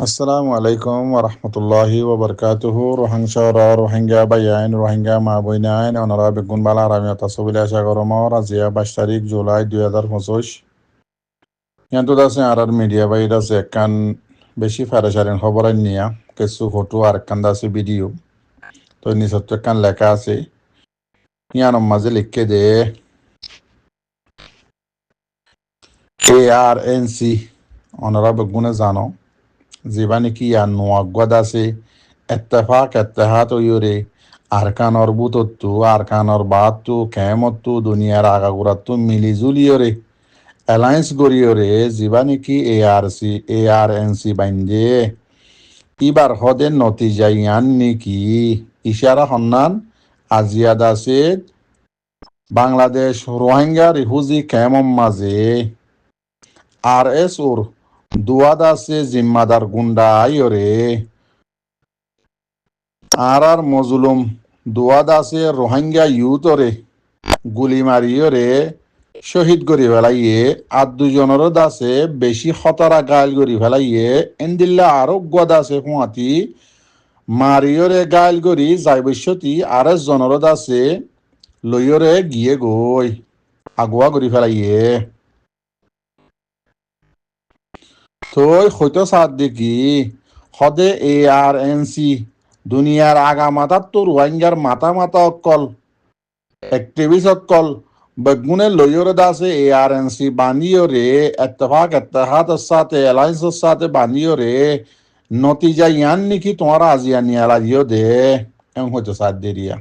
আসসালামু আলাইকুম ওরহমতুল্লাহি ওবরকাতুহু রোহাংসর রোহিঙ্গা বাইয়াইন রোহিঙ্গা মা বইনাইন অনরা বেগুন বালা আরামিয়া তাসবিল আশা গরম রাজিয়া 22 তারিখ জুলাই 2025 ইয়ান্তু দাসে আর মিডিয়া বাইর আছে কান বেশি ফারেসারিন খবর নিয়া কিছু ফটো আর কান দাসে ভিডিও তো নিচত কান লেখা আছে ইয়ানোর মাঝে লিখে দে ARNC অনরা বেগুনে জানো জীবানি কি আর নোয়াগদ আছে اتفاق اتحاد ওয়রে আরকানর বুতত্তু আরকানর বাতু কেমত্তু দুনিয়ার আগাগুরাত্তু মিলিজুলিয়রে অ্যালায়েন্স গরিয়রে জীবানি কি ARNC বাইন্দে ইবার হদের নতিজা ইয়ান নাকি ইশারা হন্নান আজিয়াদ আছে বাংলাদেশ রোহিঙ্গা রিফিউজি ক্যাম্পর মাঝে RS ওর দুয়াদ আছে জিম্মাদার গুন্ডা আইরে আর মজলুম দুয়াদ আছে রোহিঙ্গা ইউথরে গুলি মারিয়রে শহীদ করি ফেলাইয়ে আর দুজনেরও দাসে বেশি খতরা গাইল করি ফেলাইয়ে এন্দিল্লা আরো গদ আছে হুঁয়াতি মারিয়রে গাইল করি যাইবস্যতি আর জনেরও দাসে লইয়রে গিয়ে গই আগুয়া করি ফেলাইয়ে তই হয়তো সাত দেখি সদে ARNC দুনিয়ার আগা মাথার তো রোহিঙ্গার মাথা অকল এক্টিভিস্ট অকল বেগুনে লইয়রে দাসে ARNC বানিয়রে এত্তেফাক এত্তেহাদের সাথে অ্যালায়েন্সের সাথে বানিয়রে নতিজা ইয়ান নাকি তোমার আজিয়া নিয়া লাগিও দে এম হয়তো সাত দেরিয়া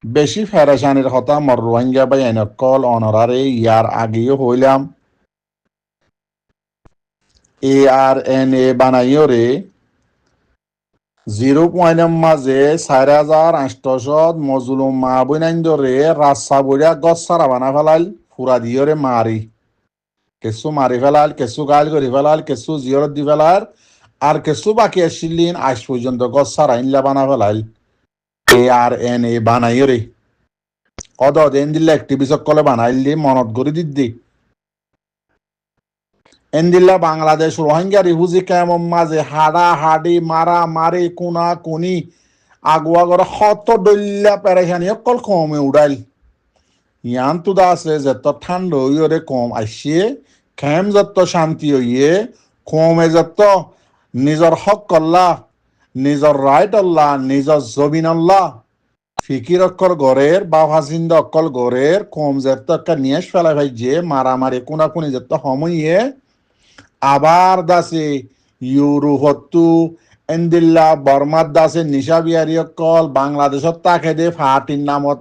বেশি ফেরেশানির হতা মর রোহিঙ্গা বাই এনকল অনরারে ইয়ার আগেও হইলাম ARNA বানাইয়রে 0 মাঝে 4,800 মজলুম মা বইনাইন্দরে রাস্তা বইয়া গছ সারা বানা ফেলাইল ফুরা দিয়রে মারি কেসু মারি ফেলাল কেসু গাইল করি ফেলাল কেসু জিয়রত দি ফেলার আর কেসু বাকি আসিলিন আজ পর্যন্ত গছ সারা ইনলা বানা ফেলাইল ARNA বানাইয়রে অদ দেন দিল্লা অ্যাক্টিভিস্ট কলে বানাইলি মনত গড়ি দিদি এন্দিল্লা বাংলাদেশ রোহিঙ্গা রিফিউজি ক্যাম্পর মাঝে হাডা হাডি মারা মারি কুনা কুনি আগুয়া করে হত দল্যা পেরেশানি অকল কমে উড়াইল ইয়ান তুদা আছে যত ঠান্ডা হইরে কম আসিয়ে খেম যত শান্তি হইয়ে কমে যত নিজর হক করলা নিজর রাইট আল্লাহ নিজর জমিন আল্লাহ ফিকির অক্কল গড়ের বা ভাসিন্দা অক্কল গড়ের কম যত একটা নিয়ে ফেলা ভাই যে মারামারি কুনা কুনি যত সময়ে আবার দাসে ইউরোপত্তু এন্দিল্লা বর্মার দাসে নিশা বিহারী অকল বাংলাদেশত তাকে দে ফাটির নামত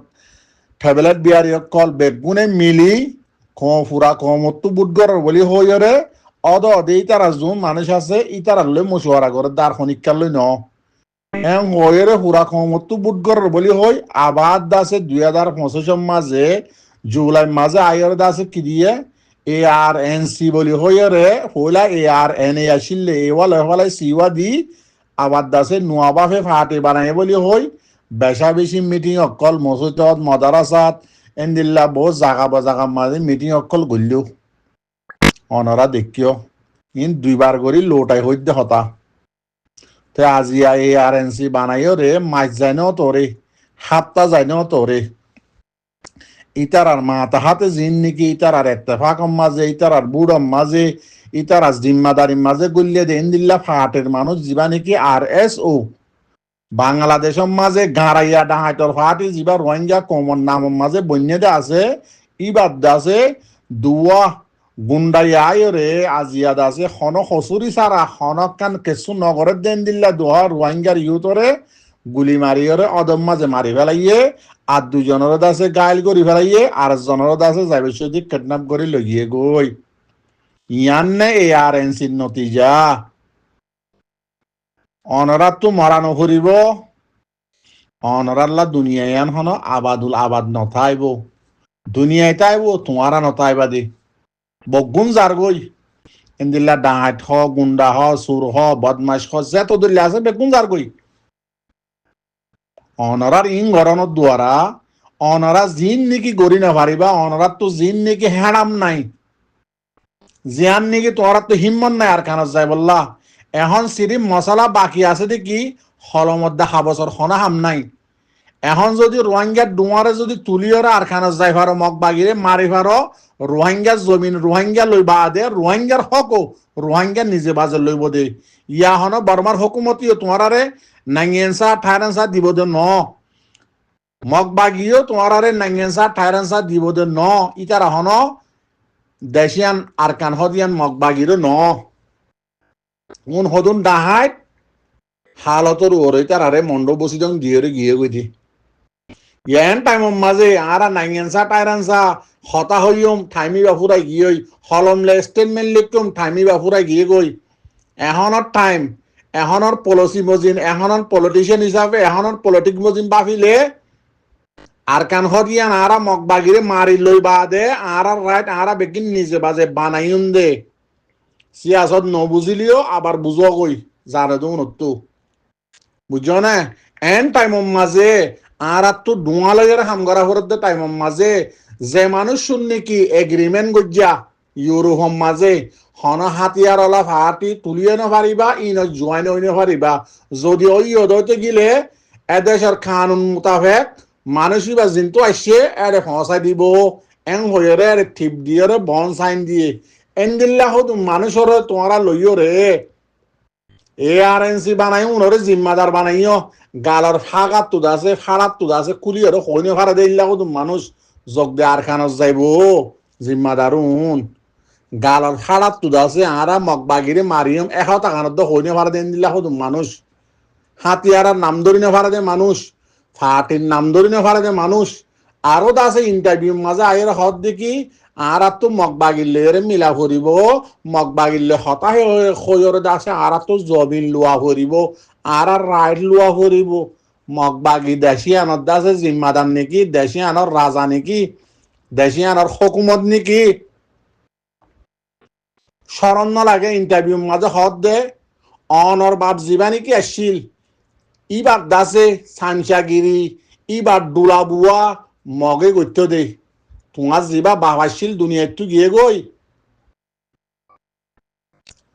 ট্যাবলেট বিহারী অকল বেগুনে মিলি ফুরা কমত্তু বুটগর বলি হইরে অদ অদে ইতারা যোন মানুষ আছে ইতারা লই মশুয়ারা করে দার্শনিকার লই ন এম হইরে ফুরা কমত্তু বুটগর বলি হই আবার দাসে 2025 মাঝে জুলাই মাঝে আইরে দাসে কি দিয়ে ARNC বলি হইরে হইলা ARNA আসিলে এওয়ালা সিওয়া দি আবার দাসে নোয়াবাফে ফাটে বানাই বলি হই বেশা বেশি মিটিং অকল মসজিদত মদারাসাত এন্দিল্লা বহু জাগা মাঝে মিটিং অকল গলিও অনরা দেখিও ইন দুইবার করি লোটাই হইতে হতা তে আজিয়া ARNC বানাইও রে মাছ যাইনও তোরে হাতটা যাইনও তোরে ইতারার মাথা হাতে জিন নাকি ইতারার এত্তেফাকম মাঝে ইতারার বুড়ম মাঝে ইতারার জিম্মাদারির মাঝে গুলিয়ে দেন দিল্লা ফাটের মানুষ যিবা নাকি RSO বাংলাদেশের মাঝে গাঁড়াইয়া ডাহাইটর ফাটি যিবা রোহিঙ্গা কমন নামের মাঝে বন্যদে আছে ইবাদ আছে দুয়া গুন্ডাইয়া আয়রে আজিয়াদ আছে হন হসুরি সারা হনক কান কেসু নগরের দেন দিল্লা দুয়া রোহিঙ্গার ইউতরে গুলি মারিয়রে অদম মাঝে মারি ফেলাইয়ে আর দুজনের দাসে গাইল করি ফেলাইয়ে আর জনের দাসে যাবে যদি কিডন্যাপ করে লগিয়ে গই ইয়ান নে ARNC নতিজা অনরাত তো মরানো ফুরিব অনরাল্লা দুনিয়ায় আন হন আবাদুল আবাদ নথাইব দুনিয়ায় তাইব তোমারা নথাইবা দে বগুন যার গই এন্দিল্লা ডাহাট হ গুন্ডা হ সুর হ বদমাস হ যত দল্লা আছে বেগুন যার গই অনরার ইং গরনের দ্বারা অনরা জিন নাকি গড়ি না পারিবা অনরার তো জিন নাকি হেড়াম নাই জিয়ান নাকি তোরা তো হিম্মত নাই আর কানত যায় বললা এখন সিরি মশলা বাকি আছে দেখি হলমত দেখা বছর খনা হাম নাই এখন যদি রোহিঙ্গার ডুমারে যদি তুলিয়রে আরখানা যাই ফারো মগ বাগিরে মারি ফারো রোহিঙ্গার জমিন রোহিঙ্গা লইবা দে রোহিঙ্গার হকো রোহিঙ্গা নিজে বাজার লইব দে ইয়া হন বর্মার হকুমতিও তোমারে নাঙ্গেনসা ঠায়রানসা দিব দে ন মগ বাগিও তোমারে নাঙ্গেনসা ঠায়রানসা দিব দে ন ইতারা হন দেশিয়ান আরকান হদিয়ান মগ বাগিরো ন উন হদুন ডাহাই হালতর ওরে তারারে মন্ড বসিদং দিয়ে গিয়ে গইতি ইয়ান টাইম মাঝে আরা নাইনসা টাইরানসা হতা হইম ঠাইমি বাফুরাই গিয়ে হলমলে স্টেটমেন্ট লিখতুম ঠাইমি বাফুরাই গিয়ে গই এখনৰ টাইম এখনৰ পলিসি মজিন এখনৰ পলিটিশিয়ান হিসাবে এখনৰ পলিটিক মজিন বাফিলে আর কান হদিয়ান আরা মগ বাগিরে মারি লই বাদে আরা রাইট আরা বেকিন নিজে বাজে বানাইম দে সিয়াসত নবুঝিলিও আবার বুঝো কই জানে তো নতু বুঝছো না এন টাইম মাঝে আর তো ডুয়া লগের হাম করা ফরত টাইম মাঝে যে মানুষ শুননি কি এগ্রিমেন্ট গজ্জা ইউরোপম মাঝে হন হাতিয়ার অলা ফাটি তুলিয়ে নারিবা ইন জয়েন হইনে পারিবা যদি ওই হইতে গিলে এদেশের কানুন মোতাবেক মানুষই বা জিন্তু আসছে এরে ফসাই দিব এং হয়ে এরে ঠিপ দিয়ে বন সাইন দিয়ে এন দিল্লা হতো মানুষের তোমারা লইও রে ARNC বানাই উনরে জিম্মাদার বানাইও গালর ফাগাত তুদাছে ফাড়াত তুদাছে কুলিয়র হইনে ফাড়া দিল্লা হতো মানুষ যোগ দে আর খানত যাইব জিম্মাদার উন গালর ফাড়াত তুদাছে আরা মগবাগিরে মারিয়ম 1 টাকানত হইনে ফাড়া দেন দিল্লা হতো মানুষ হাতিয়ারার নাম ধরি না ফাড়া দে মানুষ ফাটির নাম ধরি না ফাড়া দে মানুষ আরো দাসে ইন্টারভিউ মাঝে আয়ের হদ দেখি আর তো মগবাগিলে মিলা করিব মগবাগিলে হতা হয়ে দাসে আর তো জবিন লোয়া করিব আর রাইট লোয়া করিব মগবাগি দেশিয়ানোর দাসে জিম্মাদার নাকি দেশিয়ানোর রাজা নাকি দেশিয়ানোর হকুমত নাকি স্মরণ লাগে ইন্টারভিউ মাঝে হদ দে অনর বাপ জীবা নাকি আসছিল ইবার দাসে সামসাগিরি ইবার ডুলা বুয়া মগে গত্য দে তোমার জিবা বাবাসিল দুনিয়াটো গিয়ে গই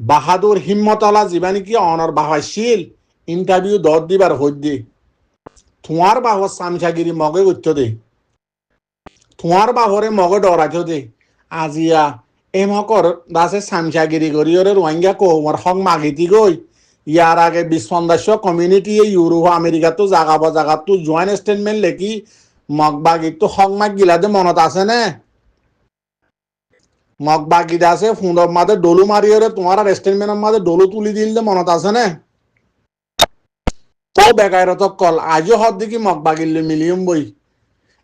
বাহাদুর হিম্মতলা জিবা নাকি অনর বাবাসিল ইন্টারভিউ দর দিবার হদ্দি তোমার বাহর সামসাগিরি মগে গত্য দে তোমার বাহরে মগে ডরাইত দে আজিয়া এমকর দাসে সামসাগিরি করি ওরে রোহিঙ্গা কোমর হক মাগিতি গই ইয়ার আগে বিশ্বন্দাস্য কমিউনিটি ইউরোপ আমেরিকাতো জাগাতো জয়েন্ট স্টেটমেন্ট লেখি মগবাগিত তো হক মাগ গিলাদে মনত আছে নে মগবাগিত আছে ফুঁদর মাঝে ডলু মারিয়ে তোমার স্টেটমেন্টের মাঝে ডলু তুলি দিল মনত আছে নে তো বেকারত কল আজও হদ দেখি মগবাগিলে মিলিয়ম বই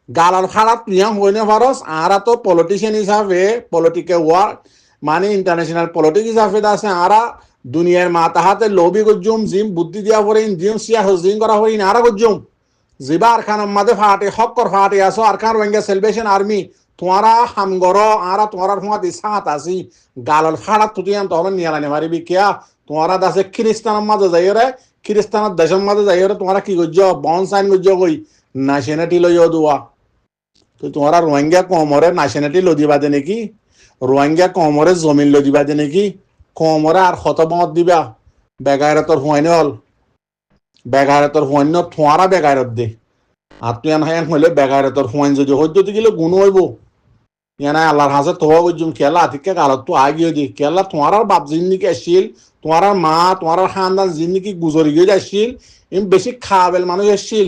গালার ফাড়াত নিয়ম হইনে ফারস আরা তো পলিটিশিয়ান হিসাবে পলিটিকে ওয়ার মানে ইন্টারন্যাশনাল পলিটিক হিসাবে আছে আরা দুনিয়ার মা তাহাতে লবি গজ্জুম জিম বুদ্ধি দিয়া পরে জিম সিয়া হজিং করা হই আরা গজ্জুম জিবা আর খান মাদে ফাটে হকর ফাটে আসো আর খান রোহিঙ্গা সেলিব্রেশন আর্মি তোমারা হামগর আরা তোমার হুঁয়া সাত আসি গালর ফাড়াত তুটিয়ান তখন নিয়ালানি মারিবি কিয়া তোমারা দাসে খ্রিস্টানের মাঝে যাইরে খ্রিস্টানের দেশের মাঝে যাইরে তোমারা কি গজ্জ বন সাইন গজ্জ কই ন্যাশনালিটি লইও দুয়া তো তোমারা রোহিঙ্গা কমরে ন্যাশনালিটি লদিবা দে নাকি রোহিঙ্গা কমরে জমিন লদিবা দে নাকি কমরে আর খতমত দিবা বেগায়রতর হুঁয়াইনে হল বেগায়রতর হুঁয়াইন থোয়ারা বেগায়রত দে আর তুই এন হইলে বেগায়রতর হুঁয়াইন যদি হইতে গেলে গুণ হইব ইয়ানা আল্লাহর হাসে তোয়া গজ্জুম কেলা আতিকে গালত তো আগিয়ে দি কেলা তোমার বাপ জিন্দিকে আসছিল তোমার মা তোমার খানদান জিন্দিকি গুজরি গিয়ে আসছিল এম বেশি খাবেল মানুষ আসছিল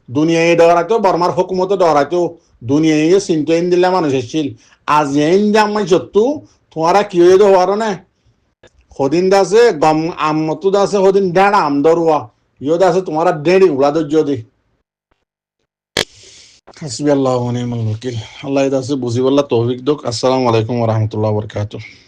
দুনিয়ায় ডরাইতো বর্মার হুকুমতে ডরাইতো দুনিয়ায় চিন্তা ইন দিলে মানুষ আসছিল আজ ইন জামাই সত্তু তোমারা কি হয়ে হওয়ার না সদিন দাসে গম আমতো দাসে সদিন ডেড়া আমদরুয়া ইয়ে দাসে তোমারা ডেড়ি উড়া ধৈর্য দি হাসবি আল্লাহ ওয়া নি'মাল ওয়াকিল আল্লাহ দাসে বুঝিবাল্লাহ তৌফিক দোক আসসালামু আলাইকুম ওয়া রাহমাতুল্লাহি ওয়া বারাকাতুহু